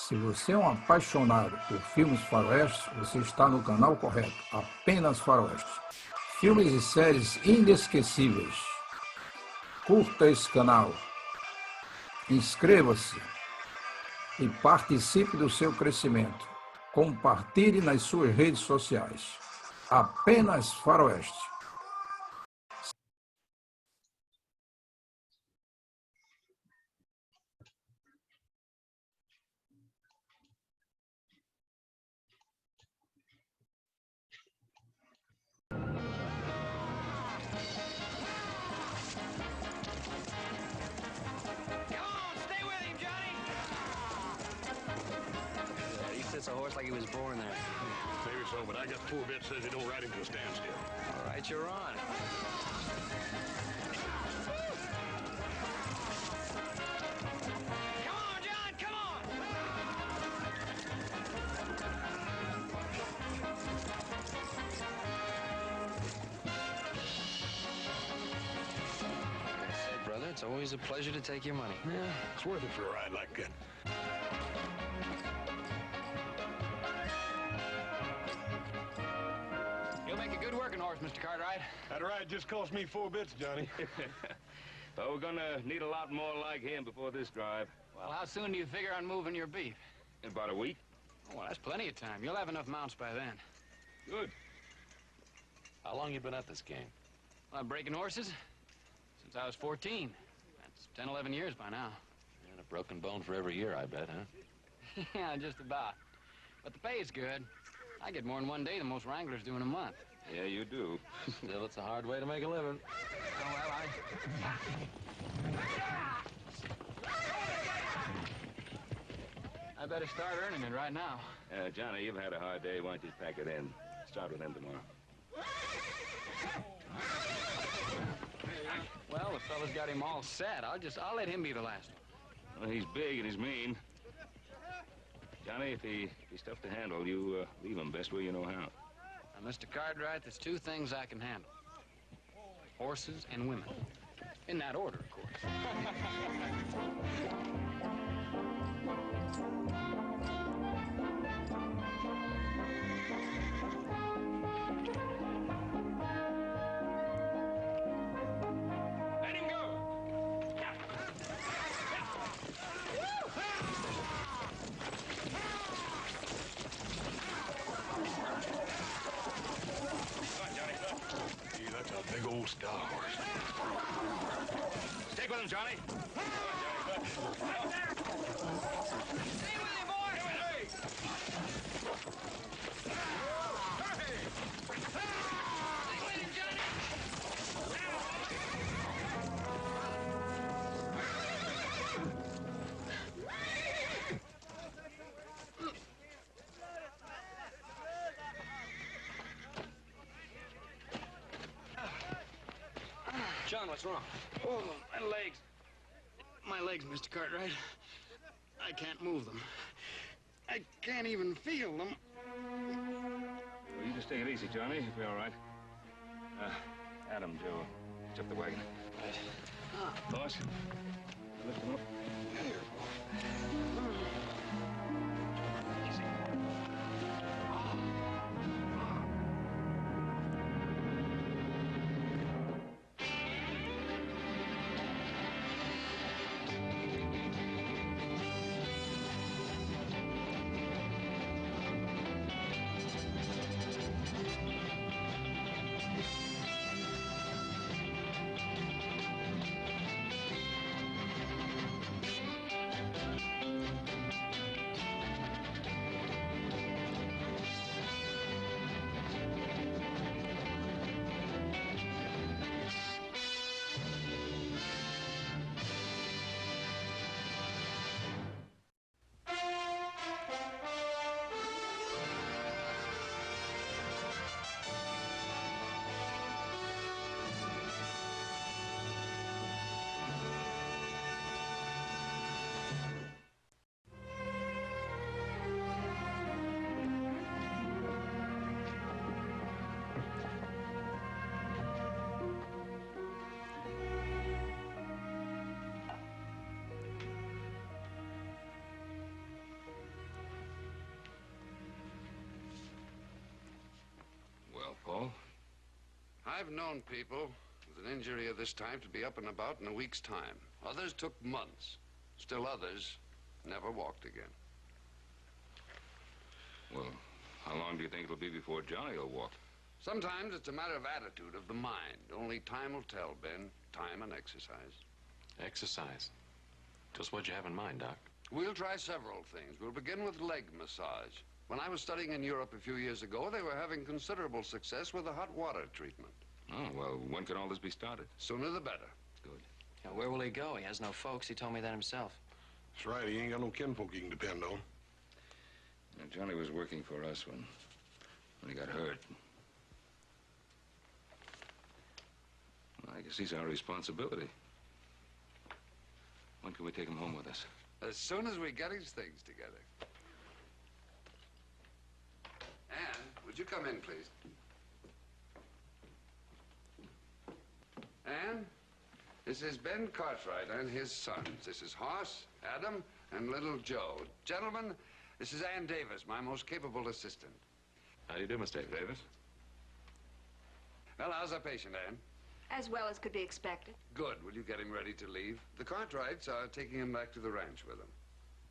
Se você é um apaixonado por filmes faroestes, você está no canal correto. Apenas faroestes. Filmes e séries inesquecíveis. Curta esse canal. Inscreva-se e participe do seu crescimento. Compartilhe nas suas redes sociais. Apenas faroeste. It's a horse like he was born there. Maybe so, but I got 4 bits says you don't ride him to a standstill. All right, you're on. Come on, John, come on! Hey, brother, it's always a pleasure to take your money. Yeah, it's worth it for a ride like that. You'll make a good working horse, Mr. Cartwright. That ride just cost me 4 bits, Johnny. Well, we're gonna need a lot more like him before this drive. Well, how soon do you figure on moving your beef? In about a week. Oh, well, that's plenty of time. You'll have enough mounts by then. Good. How long you been at this game? Well, I'm breaking horses since I was 14. That's 10, 11 years by now. And a broken bone for every year, I bet, huh? Yeah, just about. But the pay is good. I get more in one day than most wranglers do in a month. Yeah, you do. Still, it's a hard way to make a living. Oh, well, I better start earning it right now. Johnny, you've had a hard day. Why don't you pack it in? Start with him tomorrow. Well, the fella's got him all set. I'll let him be the last one. Well, he's big and he's mean. Johnny, if he's tough to handle, you leave him best way you know how. Now, Mr. Cartwright, there's 2 things I can handle. Horses and women. In that order, of course. Let him go! Gee, that's a big old star horse. Stick with him, Johnny. Stay with him, boy! Hey! Stay with him, Johnny! John, what's wrong? Oh, my legs. My legs, Mr. Cartwright. I can't move them. I can't even feel them. Well, you just take it easy, Johnny. You'll be all right. Adam, Joe, hitch up the wagon. Boss, lift him up. Easy. I've known people with an injury of this type to be up and about in a week's time. Others took months. Still others never walked again. Well, how long do you think it'll be before Johnny will walk? Sometimes it's a matter of attitude, of the mind. Only time will tell, Ben. Time and exercise. Exercise? Just what you have in mind, Doc? We'll try several things. We'll begin with leg massage. When I was studying in Europe a few years ago, they were having considerable success with the hot water treatment. Oh, well, when can all this be started? Sooner the better. Good. Now, where will he go? He has no folks. He told me that himself. That's right. He ain't got no kinfolk he can depend on. Now, Johnny was working for us when he got hurt. Well, I guess he's our responsibility. When can we take him home with us? As soon as we get his things together. Anne, would you come in, please? Anne, this is Ben Cartwright and his sons. This is Hoss, Adam, and little Joe. Gentlemen, this is Ann Davis, my most capable assistant. How do you do, Mr. Davis? Well, how's our patient, Anne? As well as could be expected. Good. Will you get him ready to leave? The Cartwrights are taking him back to the ranch with them.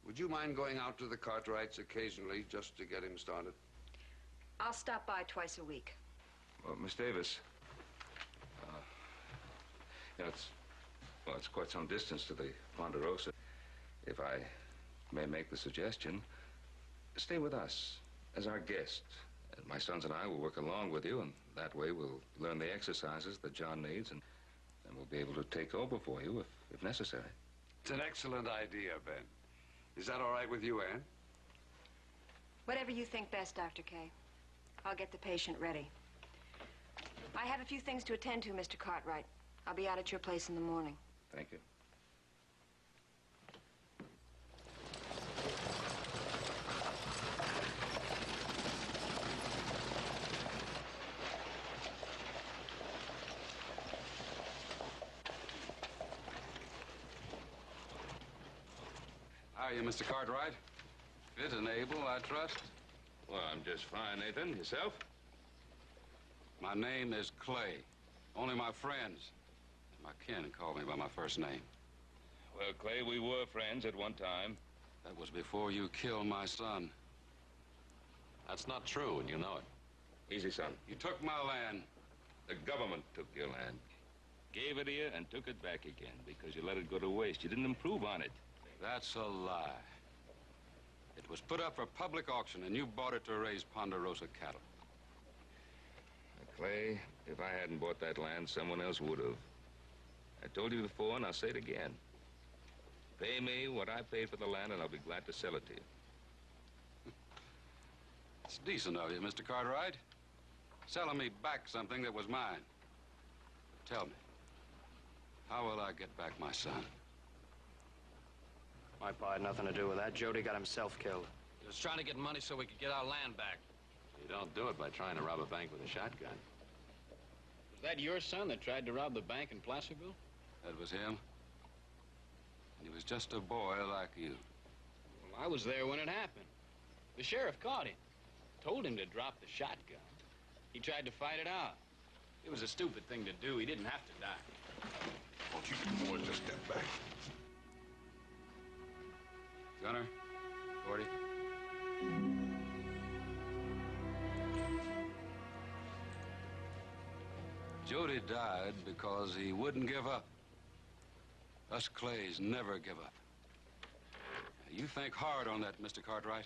Would you mind going out to the Cartwrights occasionally just to get him started? I'll stop by twice a week. Well, Miss Davis, it's quite some distance to the Ponderosa. If I may make the suggestion, stay with us as our guest. And my sons and I will work along with you, and that way we'll learn the exercises that John needs, and we'll be able to take over for you if necessary. It's an excellent idea, Ben. Is that all right with you, Anne? Whatever you think best, Dr. K. I'll get the patient ready. I have a few things to attend to, Mr. Cartwright. I'll be out at your place in the morning. Thank you. How are you, Mr. Cartwright? Fit and able, I trust? Well, I'm just fine, Nathan. Yourself? My name is Clay. Only my friends, my kin, call me by my first name. Well, Clay, we were friends at one time. That was before you killed my son. That's not true, and you know it. Easy, son. You took my land. The government took your land. Gave it to you and took it back again because you let it go to waste. You didn't improve on it. That's a lie. It was put up for public auction, and you bought it to raise Ponderosa cattle. Clay, if I hadn't bought that land, someone else would have. I told you before, and I'll say it again. Pay me what I paid for the land, and I'll be glad to sell it to you. It's decent of you, Mr. Cartwright. Selling me back something that was mine. Tell me, how will I get back my son? My pa had nothing to do with that. Jody got himself killed. He was trying to get money so we could get our land back. You don't do it by trying to rob a bank with a shotgun. Was that your son that tried to rob the bank in Placerville? That was him. And he was just a boy like you. Well, I was there when it happened. The sheriff caught him. Told him to drop the shotgun. He tried to fight it out. It was a stupid thing to do. He didn't have to die. Won't you two boys just step back? Gunner, Gordy. Jody died because he wouldn't give up. Us Clays never give up. You think hard on that, Mr. Cartwright.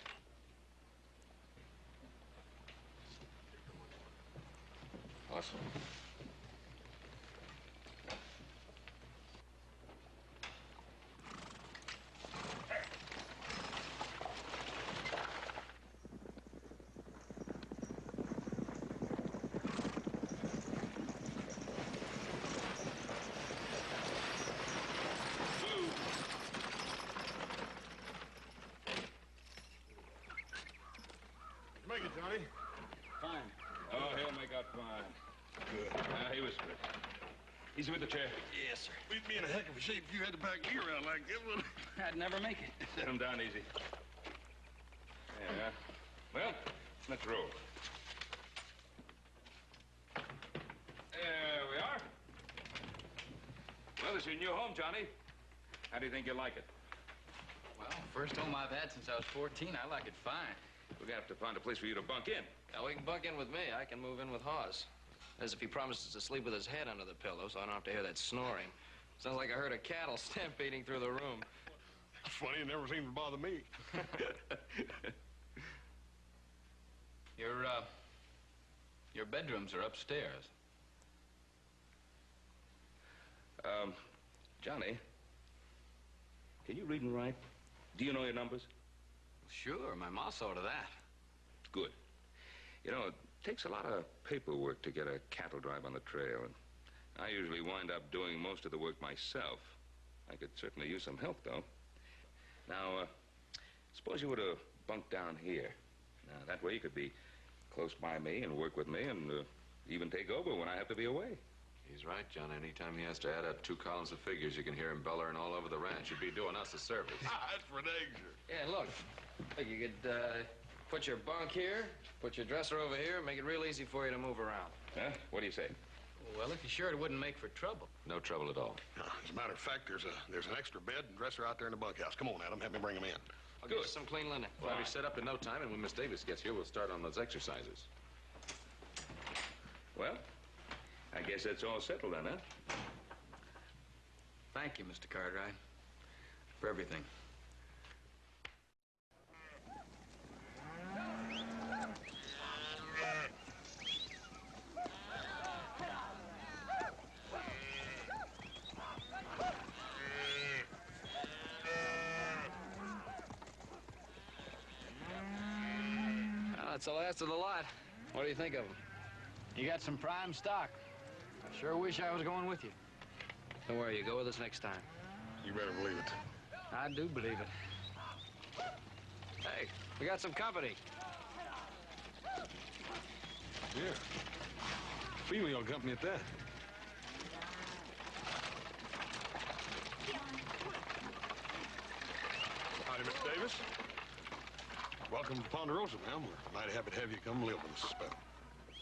Awesome. Make it, Johnny. Fine. Oh, he'll make out fine. Good. He was good. Easy with the chair. Yes, sir. We'd be in a heck of a shape if you had to back me around like this one. I'd never make it. Set him down easy. Yeah. Well, let's roll. There is your new home, Johnny. How do you think you like it? Well, first home I've had since I was 14. I like it fine. We're gonna have to find a place for you to bunk in. Now, we can bunk in with me. I can move in with Hoss. As if he promises to sleep with his head under the pillow, so I don't have to hear that snoring. Sounds like a herd of cattle stampeding through the room. Funny, it never seems to bother me. Your bedrooms are upstairs. Johnny, can you read and write? Do you know your numbers? Sure, my ma saw to that. Good. You know, it takes a lot of paperwork to get a cattle drive on the trail, and I usually wind up doing most of the work myself. I could certainly use some help, though. Now, suppose you were to bunk down here. Now, that way you could be close by me and work with me and even take over when I have to be away. He's right, John. Anytime he has to add up 2 columns of figures, you can hear him bellowing all over the ranch. You'd be doing us a service. That's for danger. Yeah, look. You could put your bunk here, put your dresser over here, make it real easy for you to move around. Huh? What do you say? Well, if you're sure it wouldn't make for trouble. No trouble at all. As a matter of fact, there's an extra bed and dresser out there in the bunkhouse. Come on, Adam, help me bring him in. I'll get you some clean linen. Well, I'll be set up in no time, and when Miss Davis gets here, we'll start on those exercises. Well, I guess that's all settled then, huh? Thank you, Mr. Cartwright, for everything. Well, that's the last of the lot. What do you think of them? You got some prime stock. I sure wish I was going with you. Don't worry, you go with us next time. You better believe it. I do believe it. Hey, we got some company. Yeah. Female company at that. Howdy, Miss Davis. Welcome to Ponderosa, ma'am. We're mighty happy to have you come live with us a spell.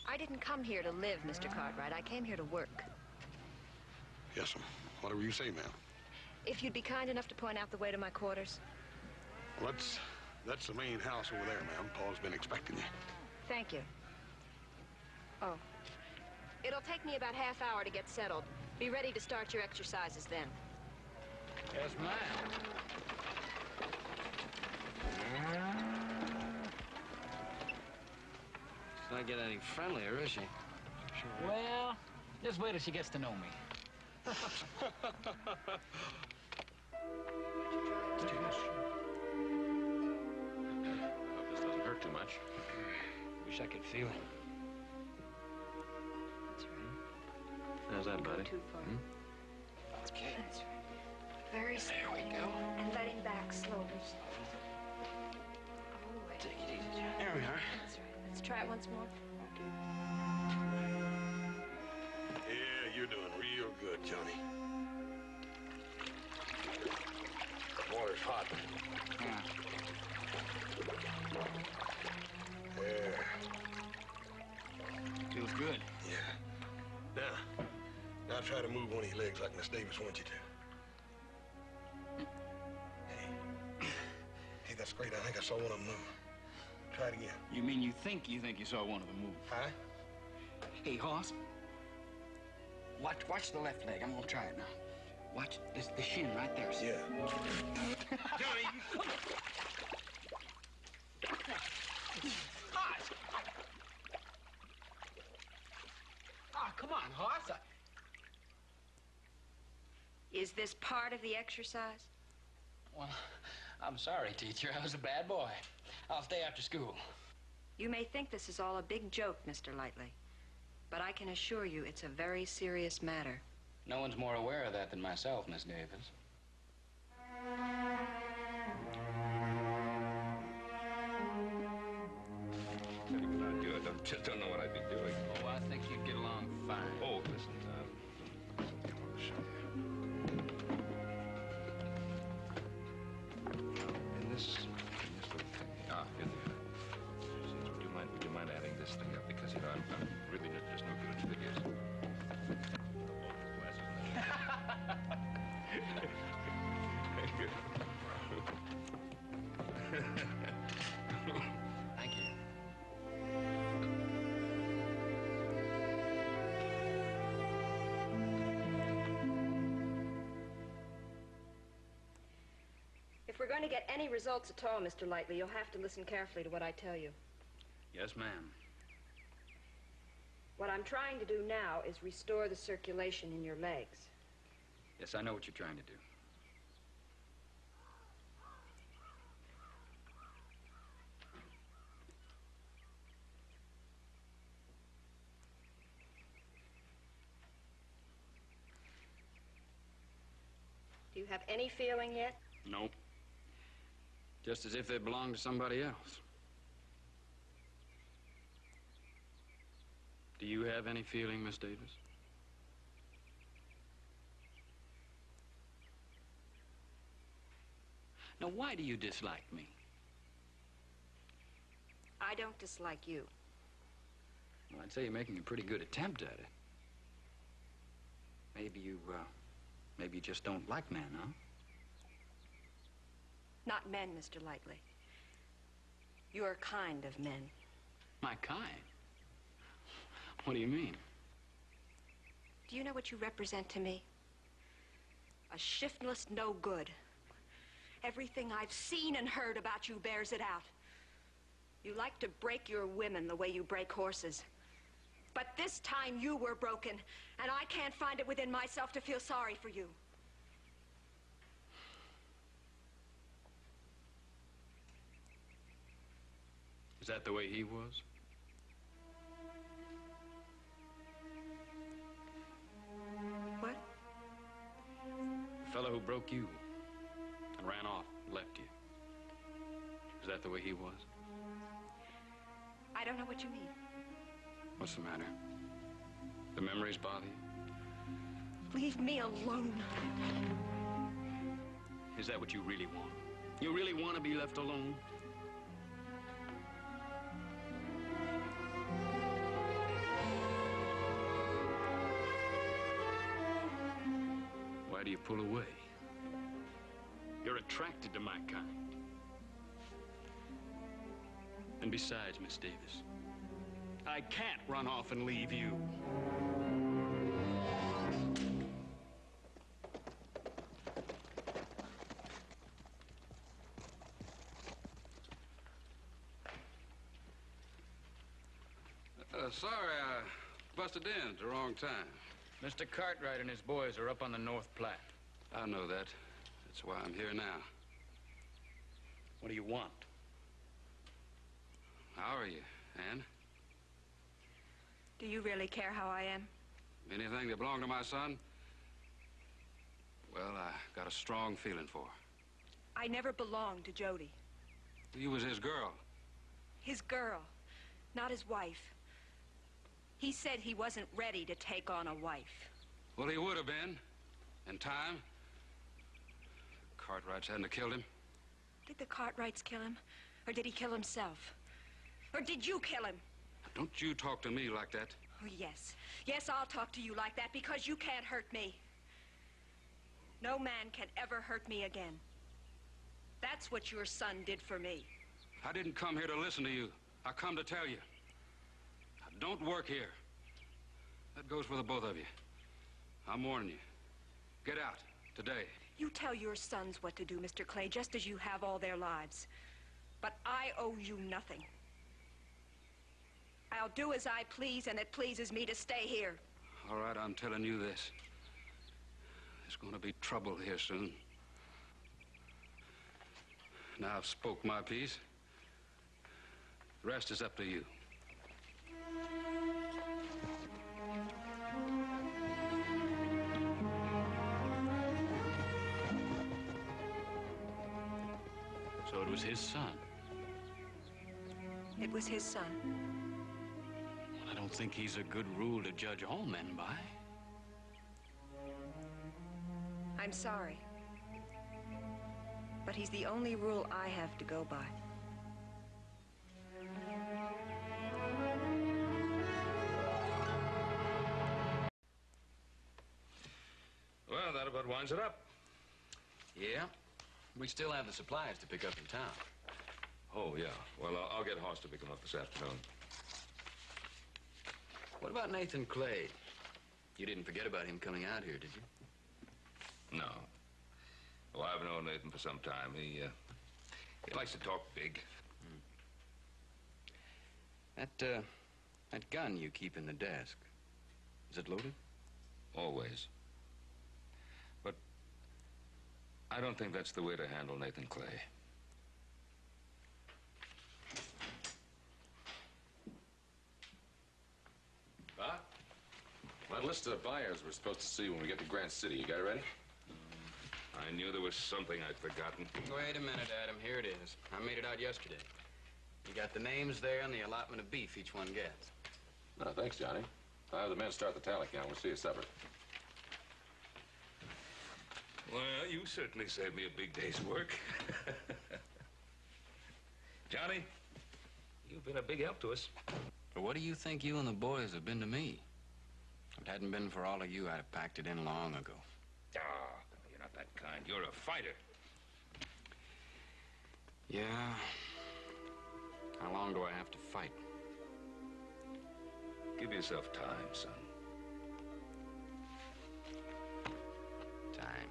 I didn't come here to live, Mr. Cartwright. I came here to work. Yes, ma'am. Whatever you say, ma'am. If you'd be kind enough to point out the way to my quarters. Well, that's the main house over there, ma'am. Paul's been expecting you. Thank you. Oh. It'll take me about half hour to get settled. Be ready to start your exercises then. Yes, ma'am. She's not getting any friendlier, is she? Well, just wait till she gets to know me. Hope this doesn't hurt too much. Wish I could feel it. That's right. How's that, buddy? Too far. That's okay. That's right. Very slowly. There we go. And letting back slowly. Oh, wait. Take it easy, John. There we are. That's right. Let's try it once more. Yeah, you're doing real good, Johnny. The water's hot. There. Feels good. Yeah. Now try to move one of your legs like Miss Davis wants you to. Hey, that's great. I think I saw one of them move. Try it again. You mean you think you saw one of them move? Huh? Hey, Hoss. Watch the left leg. I'm gonna try it now. Watch this, the shin right there. See? Yeah. Johnny! Hoss! Ah, come on, Hoss. Is this part of the exercise? Well, I'm sorry, teacher. I was a bad boy. I'll stay after school. You may think this is all a big joke, Mr. Lightly, but I can assure you it's a very serious matter. No one's more aware of that than myself, Miss Davis. Very good idea. I just don't know what I'd be doing. Oh, I think you'd get along fine. Oh, listen, come on, show you. In this little thing. In the, would you mind adding this thing up? Because, you know, I'm really just no good at figures. Glasses and that. we're going to get any results at all, Mr. Lightly, you'll have to listen carefully to what I tell you. Yes, ma'am. What I'm trying to do now is restore the circulation in your legs. Yes, I know what you're trying to do. Do you have any feeling yet? Nope. Just as if they belonged to somebody else. Do you have any feeling, Miss Davis? Now, why do you dislike me? I don't dislike you. Well, I'd say you're making a pretty good attempt at it. Maybe you just don't like men, huh? Not men, Mr. Lightly. Your kind of men. My kind? What do you mean? Do you know what you represent to me? A shiftless no good. Everything I've seen and heard about you bears it out. You like to break your women the way you break horses. But this time you were broken, and I can't find it within myself to feel sorry for you. Is that the way he was? What? The fellow who broke you and ran off and left you. Is that the way he was? I don't know what you mean. What's the matter? The memories bother you? Leave me alone. Is that what you really want? You really want to be left alone? Why do you pull away? You're attracted to my kind. And besides, Miss Davis, I can't run off and leave you. Sorry, I busted in at the wrong time. Mr. Cartwright and his boys are up on the North Platte. I know that. That's why I'm here now. What do you want? How are you, Ann? Do you really care how I am? Anything that belonged to my son? Well, I got a strong feeling for her. I never belonged to Jody. You was his girl. His girl, not his wife. He said he wasn't ready to take on a wife. Well, he would have been. In time. Cartwrights hadn't have killed him. Did the Cartwrights kill him? Or did he kill himself? Or did you kill him? Don't you talk to me like that. Oh, yes. Yes, I'll talk to you like that because you can't hurt me. No man can ever hurt me again. That's what your son did for me. I didn't come here to listen to you. I come to tell you. Don't work here. That goes for the both of you. I'm warning you. Get out today. You tell your sons what to do, Mr. Clay, just as you have all their lives. But I owe you nothing. I'll do as I please, and it pleases me to stay here. All right, I'm telling you this. There's going to be trouble here soon. Now I've spoke my piece. The rest is up to you. So it was his son. It was his son. Well, I don't think he's a good rule to judge all men by. I'm sorry. But he's the only rule I have to go by. Well, that about winds it up. Yeah? We still have the supplies to pick up in town. Oh, yeah. Well, I'll get Hoss to pick him up this afternoon. What about Nathan Clay? You didn't forget about him coming out here, did you? No. Oh, I've known Nathan for some time. He likes to talk big. That gun you keep in the desk, is it loaded? Always. But I don't think that's the way to handle Nathan Clay. Huh? My list of buyers we're supposed to see when we get to Grant City. You got it ready? I knew there was something I'd forgotten. Wait a minute, Adam. Here it is. I made it out yesterday. You got the names there and the allotment of beef each one gets. No, thanks, Johnny. I'll have the men start the tally count. We'll see you separate. Well, you certainly saved me a big day's work. Johnny, you've been a big help to us. But what do you think you and the boys have been to me? If it hadn't been for all of you, I'd have packed it in long ago. Ah, you're not that kind. You're a fighter. Yeah. How long do I have to fight? Give yourself time, son. Time.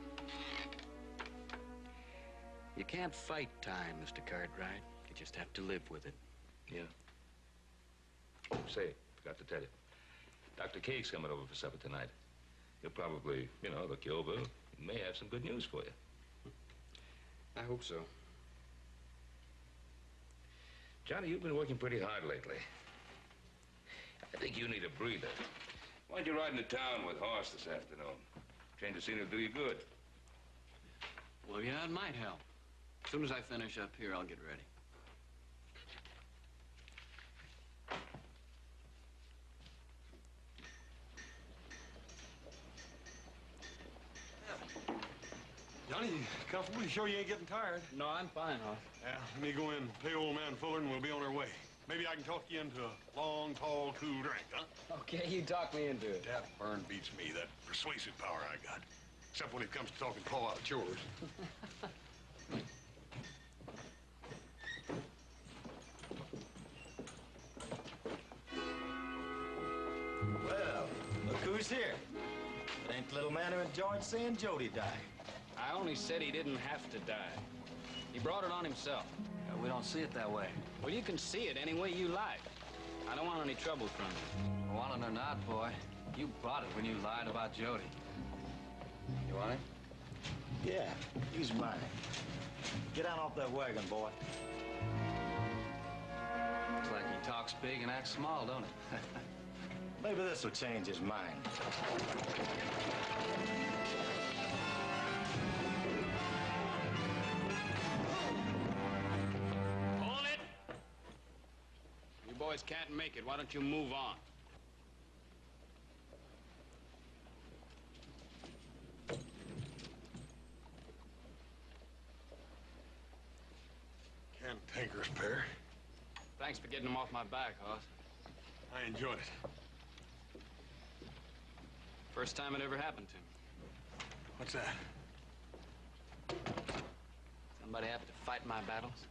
You can't fight time, Mr. Cartwright. You just have to live with it. Yeah. Oh, say, forgot to tell you. Dr. K's coming over for supper tonight. He'll probably, look you over. He may have some good news for you. I hope so. Johnny, you've been working pretty hard lately. I think you need a breather. Why don't you ride into town with Horse this afternoon? Change of scenery will do you good. Well, yeah, it might help. As soon as I finish up here, I'll get ready. Johnny, you comfortable? You sure you ain't getting tired? No, I'm fine, Hoss. Yeah, let me go in and pay old man Fuller and we'll be on our way. Maybe I can talk you into a long, tall, cool drink, huh? Okay, you talk me into it. That burn beats me, that persuasive power I got. Except when it comes to talking Paul out of chores. Well, look who's here. It ain't the little man who enjoyed seeing Jody die. I only said he didn't have to die. He brought it on himself. We don't see it that way. Well, you can see it any way you like. I don't want any trouble from you. Want it or not, boy, you brought it when you lied about Jody. You want it? Yeah, he's mine. Get down off that wagon, boy. Looks like he talks big and acts small, don't it? Maybe this will change his mind. Hold it! You boys can't make it. Why don't you move on? Cantankerous pair. Thanks for getting them off my back, Hoss. I enjoyed it. First time it ever happened to me. What's that? Somebody have to fight my battles?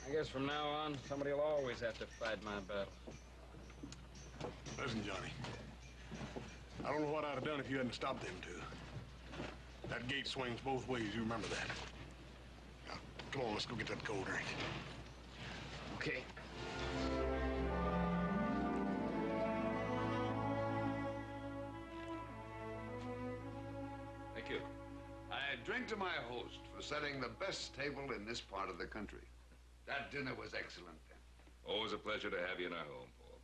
I guess from now on, somebody will always have to fight my battles. Listen, Johnny. I don't know what I'd have done if you hadn't stopped them two. That gate swings both ways, you remember that. Now, come on, let's go get that cold drink. Okay. Thank you. I drink to my host for setting the best table in this part of the country. That dinner was excellent. Always a pleasure to have you in our home, Paul.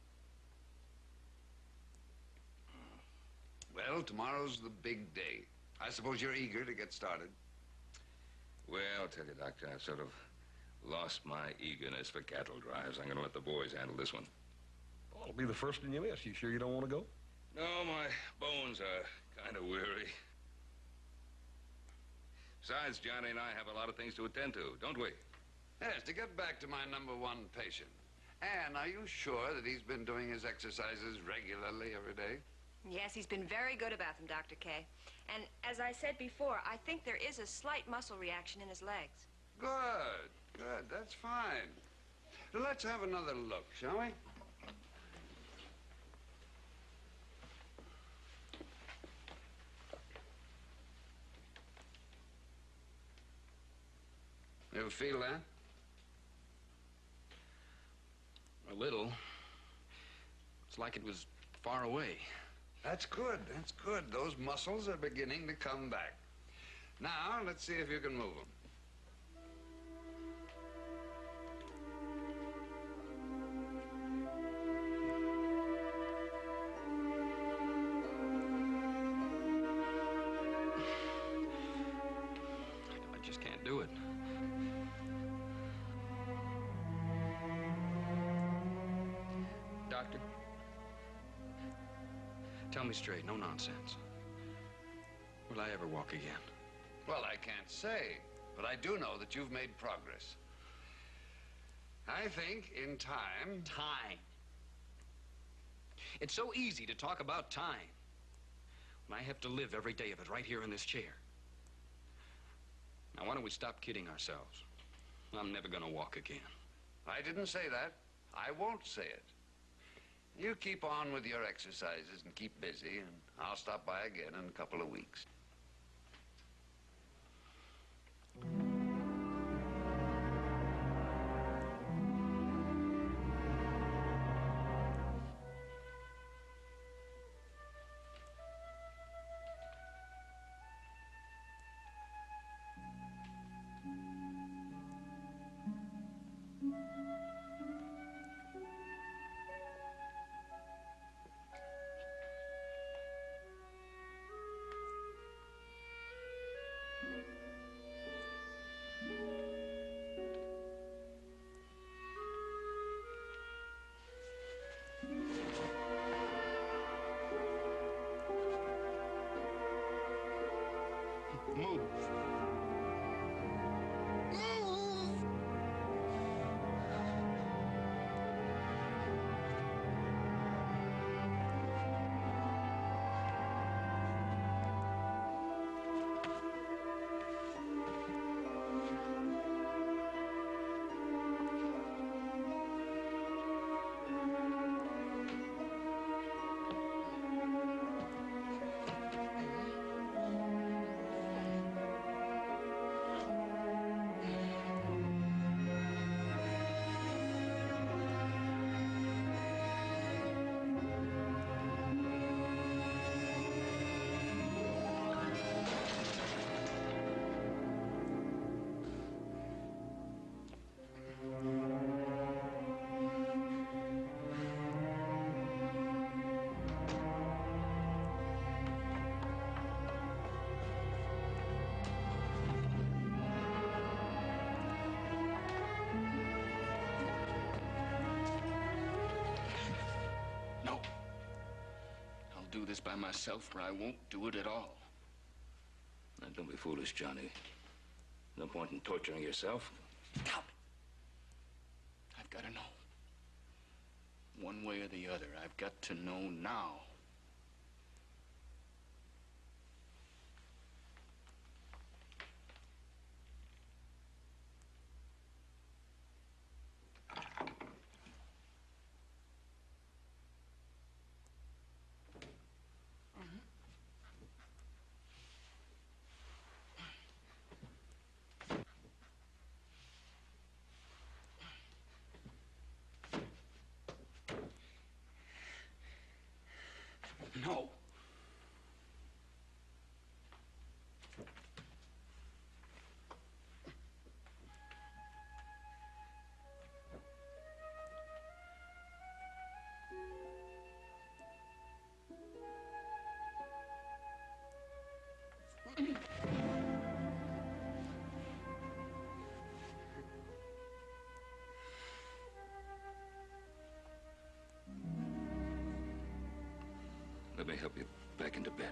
Well, tomorrow's the big day. I suppose you're eager to get started. Well, I'll tell you, Doctor, I've sort of lost my eagerness for cattle drives. I'm going to let the boys handle this one. Well, it'll be the first in your list. You sure you don't want to go? No, my bones are kind of weary. Besides, Johnny and I have a lot of things to attend to, don't we? Yes, to get back to my number one patient. Anne, are you sure that he's been doing his exercises regularly every day? Yes, he's been very good about them, Dr. K. And as I said before, I think there is a slight muscle reaction in his legs. Good, good. That's fine. Let's have another look, shall we? You feel that? A little. It's like it was far away. That's good. That's good. Those muscles are beginning to come back. Now, let's see if you can move them. I just can't do it. Doctor, tell me straight, no nonsense. Will I ever walk again? Well, I can't say, but I do know that you've made progress. I think in time... Time. It's so easy to talk about time when I have to live every day of it right here in this chair. Now, why don't we stop kidding ourselves? I'm never gonna walk again. I didn't say that. I won't say it. You keep on with your exercises and keep busy, and I'll stop by again in a couple of weeks. Move. Do this by myself, or I won't do it at all. Now, don't be foolish, Johnny. No point in torturing yourself. Stop. I've got to know. One way or the other, I've got to know now. No. Let me help you back into bed.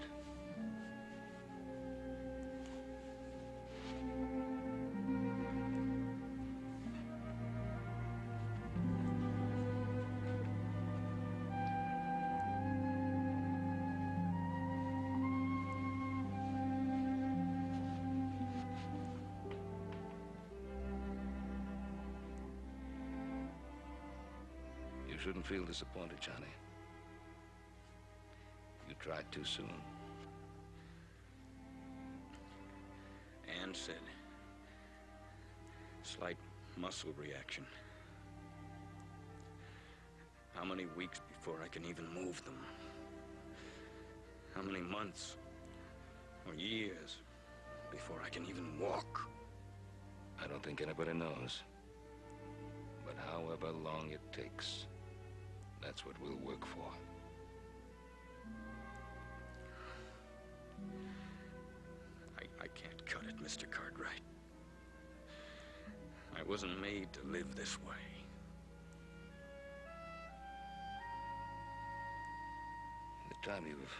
You shouldn't feel disappointed, Johnny. You tried too soon. Anne said, muscle reaction. How many weeks before I can even move them? How many months or years before I can even walk? I don't think anybody knows. But however long it takes, that's what we'll work for. I can't cut it, Mr. Cartwright. I wasn't made to live this way. The time you've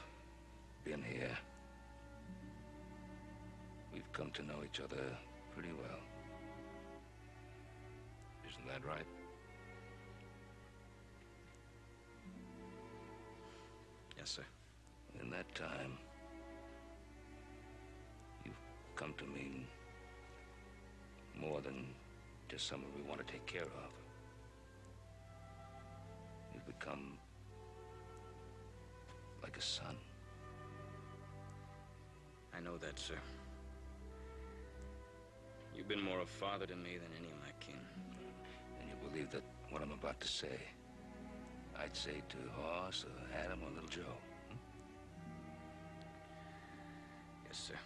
been here, we've come to know each other pretty well. Isn't that right? Yes, sir. In that time, you've come to mean more than just someone we want to take care of. You've become like a son. I know that, sir. You've been more a father to me than any of my kin. And you believe that what I'm about to say, I'd say to Hoss or Adam or Little Joe? Yes, sir.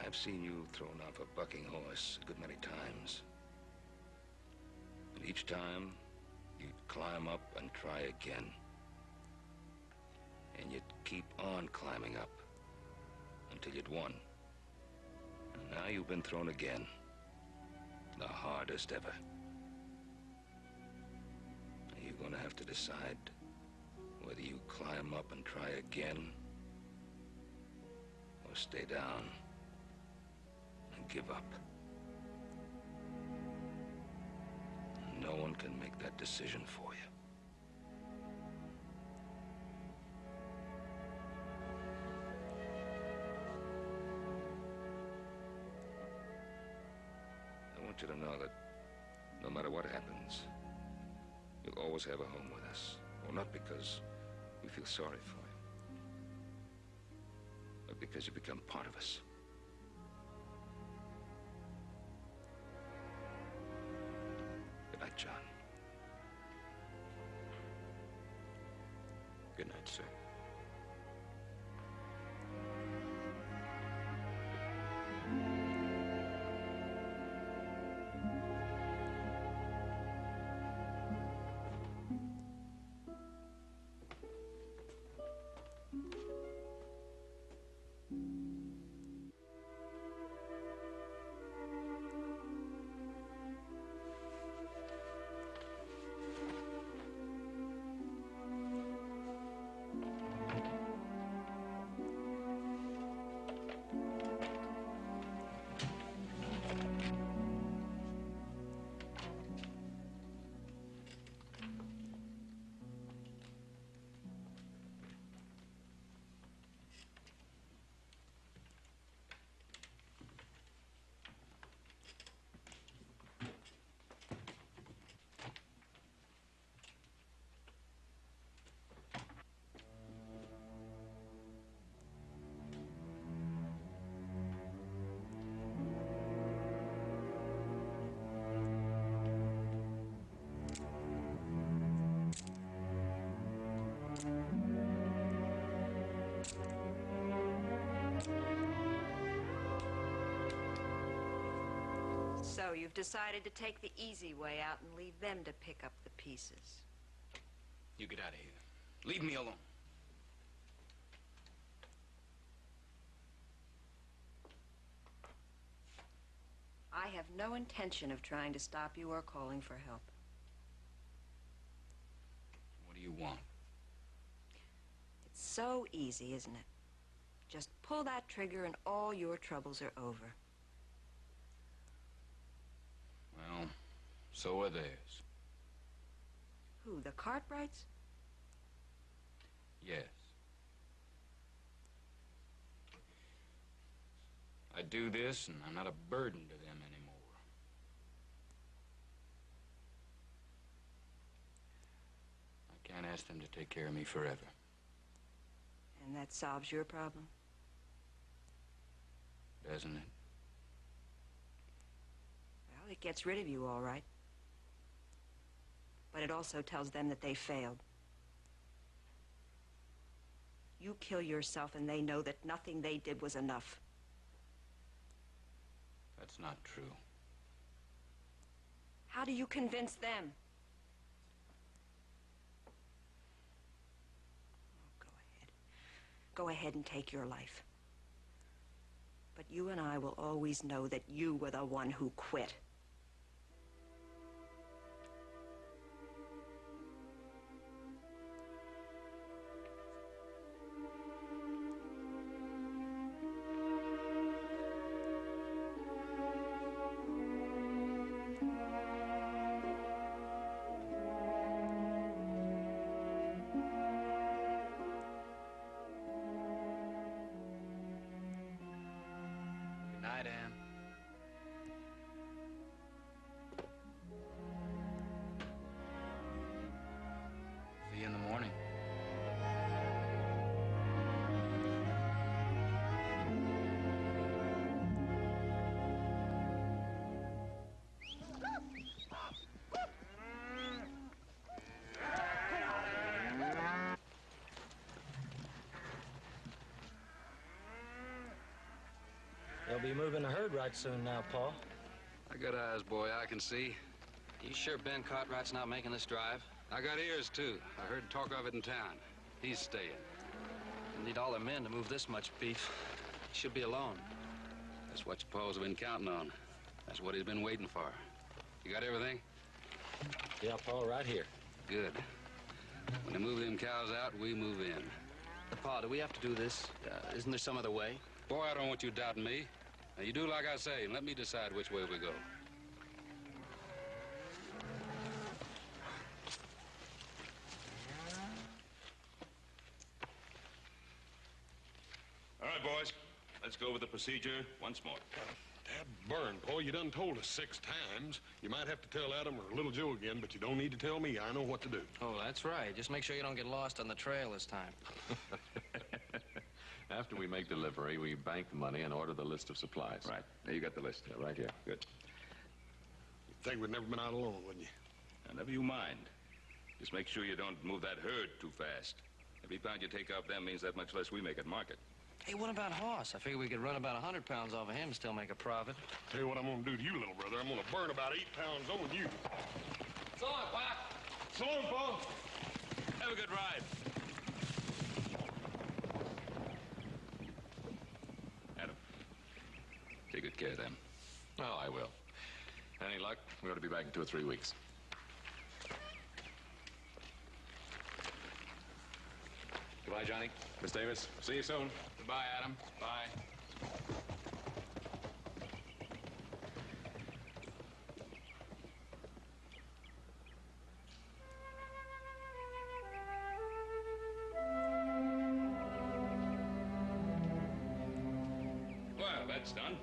I've seen you thrown off a bucking horse a good many times. And each time, you'd climb up and try again. And you'd keep on climbing up until you'd won. And now you've been thrown again. The hardest ever. You're gonna have to decide whether you climb up and try again or stay down and give up. No one can make that decision for you. I want you to know that no matter what happens, you'll always have a home with us. Well, not because we feel sorry for you, but because you become part of us. Good night, John. Good night, sir. So you've decided to take the easy way out and leave them to pick up the pieces. You get out of here. Leave me alone. I have no intention of trying to stop you or calling for help. What do you want? It's so easy, isn't it? Just pull that trigger and all your troubles are over. Well, so are theirs. Who, the Cartwrights? Yes. I do this, and I'm not a burden to them anymore. I can't ask them to take care of me forever. And that solves your problem? Doesn't it? Well, it gets rid of you, all right. But it also tells them that they failed. You kill yourself and they know that nothing they did was enough. That's not true. How do you convince them? Oh, go ahead. Go ahead and take your life. But you and I will always know that you were the one who quit. They'll be moving the herd right soon now, Pa. I got eyes, boy, I can see. You sure Ben Cartwright's not making this drive? I got ears, too. I heard talk of it in town. He's staying. You need all their men to move this much beef. He should be alone. That's what your pa's been counting on. That's what he's been waiting for. You got everything? Yeah, Pa, right here. Good. When they move them cows out, we move in. Pa, do we have to do this? Isn't there some other way? Boy, I don't want you doubting me. Now, you do like I say, and let me decide which way we go. All right, boys. Let's go over the procedure once more. Dad burn, boy, you done told us 6 times. You might have to tell Adam or Little Joe again, but you don't need to tell me. I know what to do. Oh, that's right. Just make sure you don't get lost on the trail this time. After we make delivery, we bank the money and order the list of supplies. Right. Now, you got the list. Yeah, right here. Good. You'd think we'd never been out alone, wouldn't you? Now, never you mind. Just make sure you don't move that herd too fast. Every pound you take off them means that much less we make at market. Hey, what about Hoss? I figure we could run about 100 pounds off of him and still make a profit. Tell you what I'm gonna do to you, little brother. I'm gonna burn about 8 pounds on you. So long, Pop. So long, Pa. Have a good ride. Adam, take good care of them. Oh, I will. Any luck? We ought to be back in 2 or 3 weeks. Goodbye, Johnny. Miss Davis, see you soon. Goodbye, Adam. Bye. Well, that's done.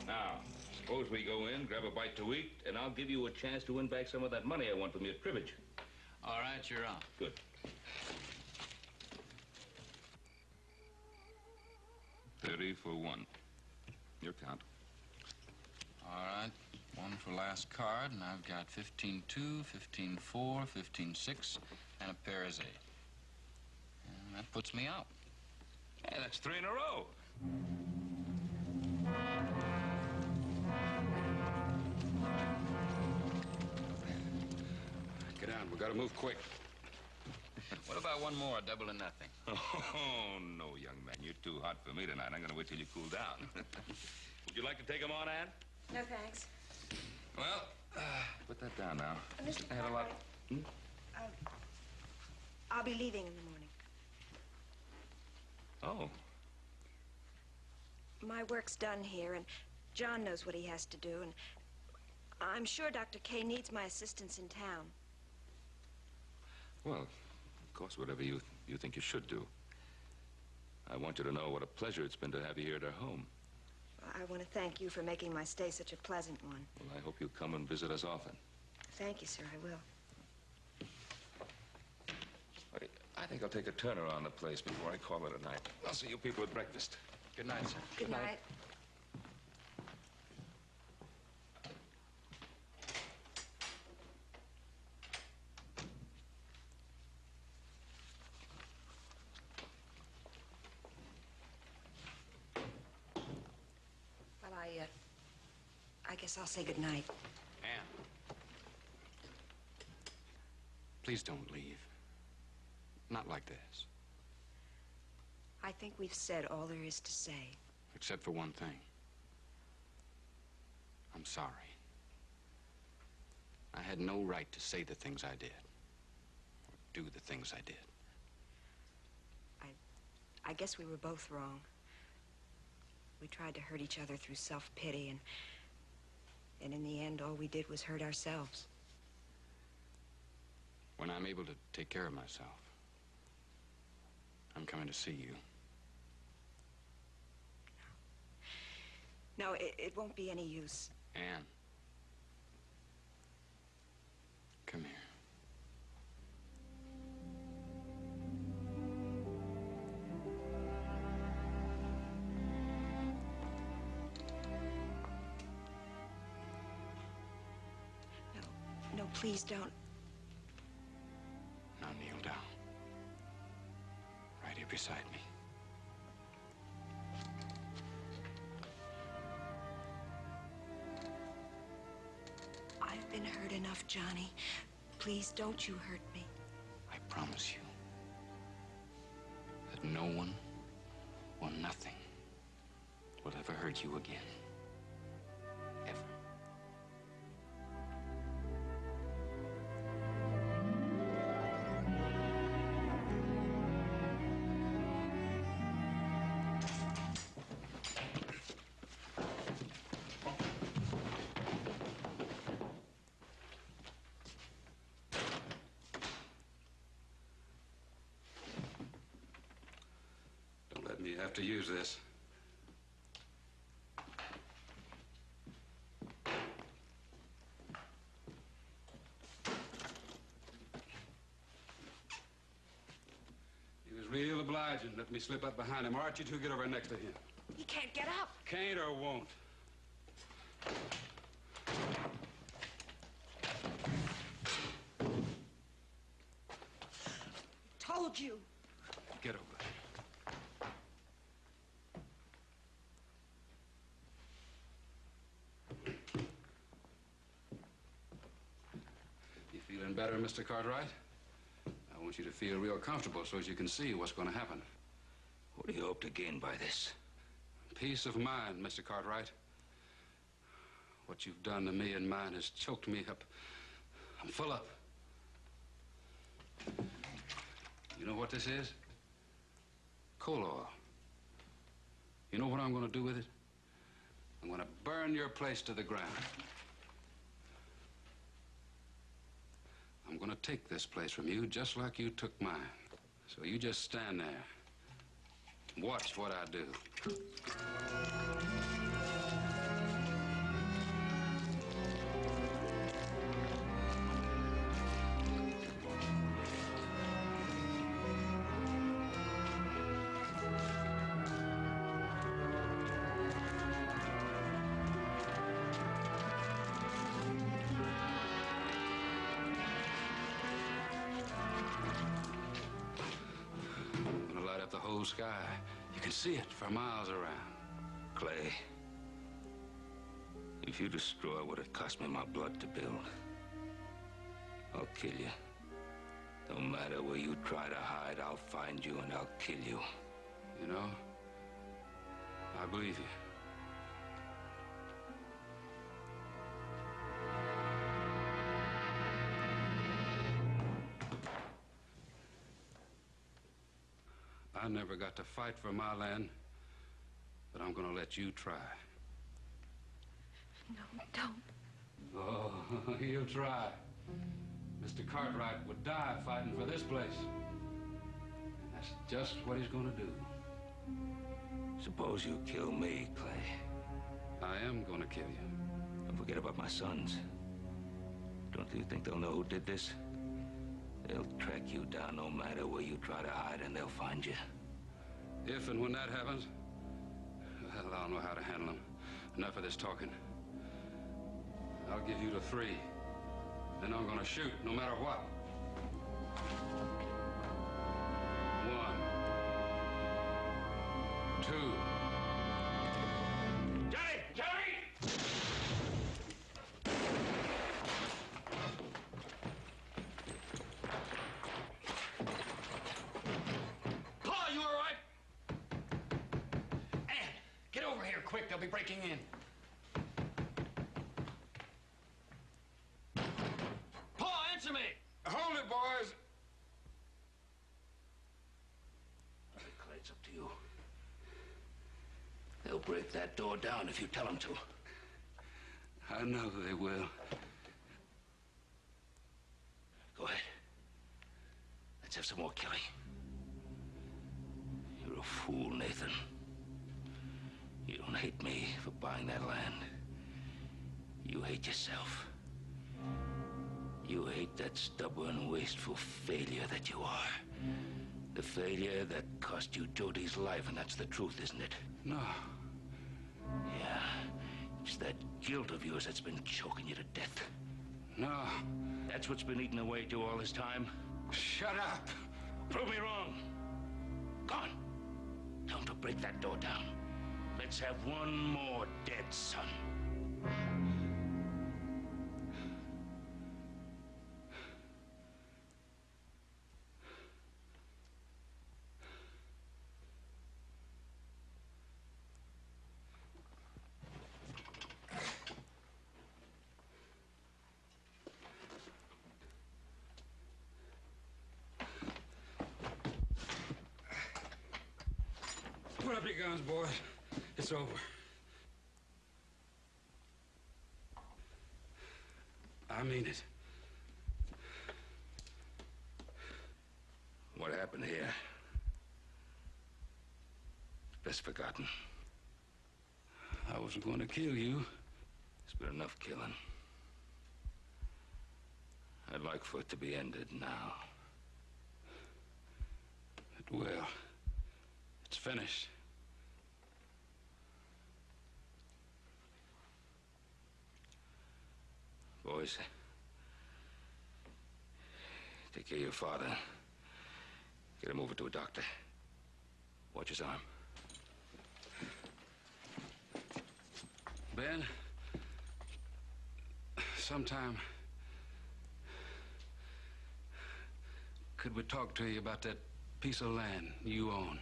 Now, suppose we go in, grab a bite to eat, and I'll give you a chance to win back some of that money I won from your cribbage. All right, you're on. Good. $30 for 1. Your count. All right. 1 for last card, and I've got 15-2, 15-4, 15-6, and a pair as 8. And that puts me out. Hey, that's 3 in a row. Get down. We gotta move quick. What about one more, double or nothing? Oh, no, young man. You're too hot for me tonight. I'm gonna wait till you cool down. Would you like to take them on, Ann? No, thanks. Well, put that down now. Mr. I had a lot. I'll be leaving in the morning. Oh. My work's done here, and John knows what he has to do, and I'm sure Dr. K needs my assistance in town. Well, of course, whatever you think you should do. I want you to know what a pleasure it's been to have you here at our home. I want to thank you for making my stay such a pleasant one. Well, I hope you come and visit us often. Thank you, sir. I will. I think I'll take a turn around the place before I call it a night. I'll see you people at breakfast. Good night, sir. Good night. I guess I'll say goodnight. Anne. Please don't leave. Not like this. I think we've said all there is to say. Except for one thing. I'm sorry. I had no right to say the things I did. Or do the things I did. I guess we were both wrong. We tried to hurt each other through self-pity, and in the end, all we did was hurt ourselves. When I'm able to take care of myself, I'm coming to see you. No, it won't be any use. Anne. Come here. No, please don't. Now kneel down. Right here beside me. I've been hurt enough, Johnny. Please don't you hurt me. I promise you that no one or nothing will ever hurt you again. Ever. You have to use this. He was real obliging. Let me slip up behind him. Or aren't you two get over next to him? He can't get up. Can't or won't. Told you. Get over it. Feeling better, Mr. Cartwright? I want you to feel real comfortable so as you can see what's going to happen. What do you hope to gain by this? Peace of mind, Mr. Cartwright. What you've done to me and mine has choked me up. I'm full up. You know what this is? Coal oil. You know what I'm going to do with it? I'm going to burn your place to the ground. I'm going to take this place from you just like you took mine. So you just stand there. Watch what I do. Sky. You can see it for miles around. Clay, if you destroy what it cost me my blood to build, I'll kill you. No matter where you try to hide, I'll find you and I'll kill you. You know, I believe you. I never got to fight for my land, but I'm going to let you try. No, don't. Oh, he'll try. Mr. Cartwright would die fighting for this place. And that's just what he's going to do. Suppose you kill me, Clay. I am going to kill you. Don't forget about my sons. Don't you think they'll know who did this? They'll track you down no matter where you try to hide, and they'll find you. If and when that happens, well, I'll know how to handle them. Enough of this talking. I'll give you to 3. Then I'm gonna shoot, no matter what. 1, 2. Johnny! Johnny! quick. They'll be breaking in. Pa, answer me! Hold it, boys. Clay, it's up to you. They'll break that door down if you tell them to. I know they will. Go ahead. Let's have some more killing. You're a fool, Nathan. You don't hate me for buying that land. You hate yourself. You hate that stubborn, wasteful failure that you are. The failure that cost you Jody's life, and that's the truth, isn't it? No. Yeah. It's that guilt of yours that's been choking you to death. No. That's what's been eating away at you all this time? Shut up. Prove me wrong. Go on. Tell them to break that door down. Let's have one more dead son. Put up your guns, boys. It's over. I mean it. What happened here? Best forgotten. I wasn't going to kill you. It's been enough killing. I'd like for it to be ended now. It will. It's finished. Boys, take care of your father. Get him over to a doctor. Watch his arm. Ben, sometime, could we talk to you about that piece of land you own?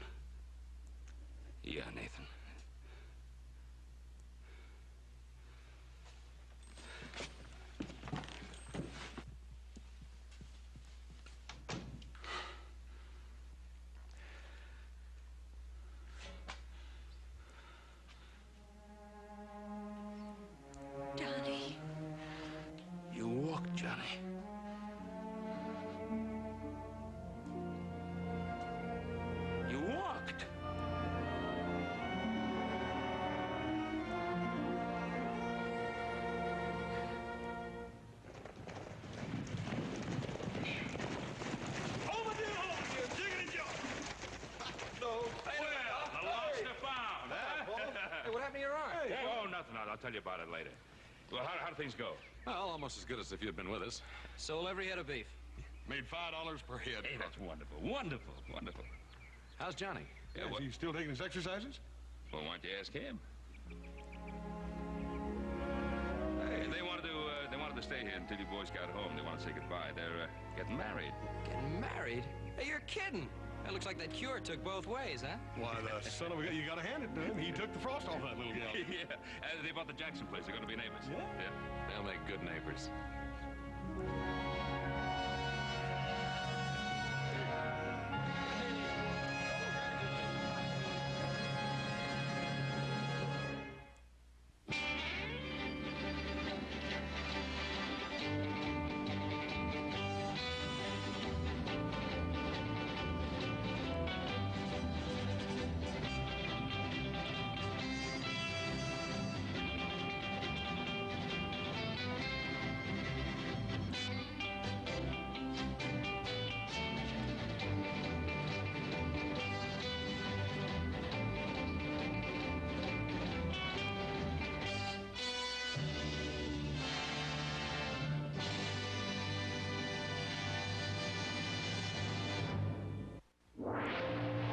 Yeah, Nathan. Johnny. You walked, Johnny. You walked. I'll tell you about it later. Well, how do things go? Well, almost as good as if you'd been with us. Sold every head of beef. Made $5 per head. Hey, that's wonderful. Wonderful. Wonderful. How's Johnny? Yeah, is he still taking his exercises? Well, why don't you ask him? Hey, they wanted to stay here until you boys got home. They want to say goodbye. They're getting married. Getting married? Hey, you're kidding. That looks like that cure took both ways, huh? Why, the son of a... You gotta hand it to him. He took the frost off that little gal. Yeah. They bought the Jackson place. They're going to be neighbors. Yeah? They'll make good neighbors.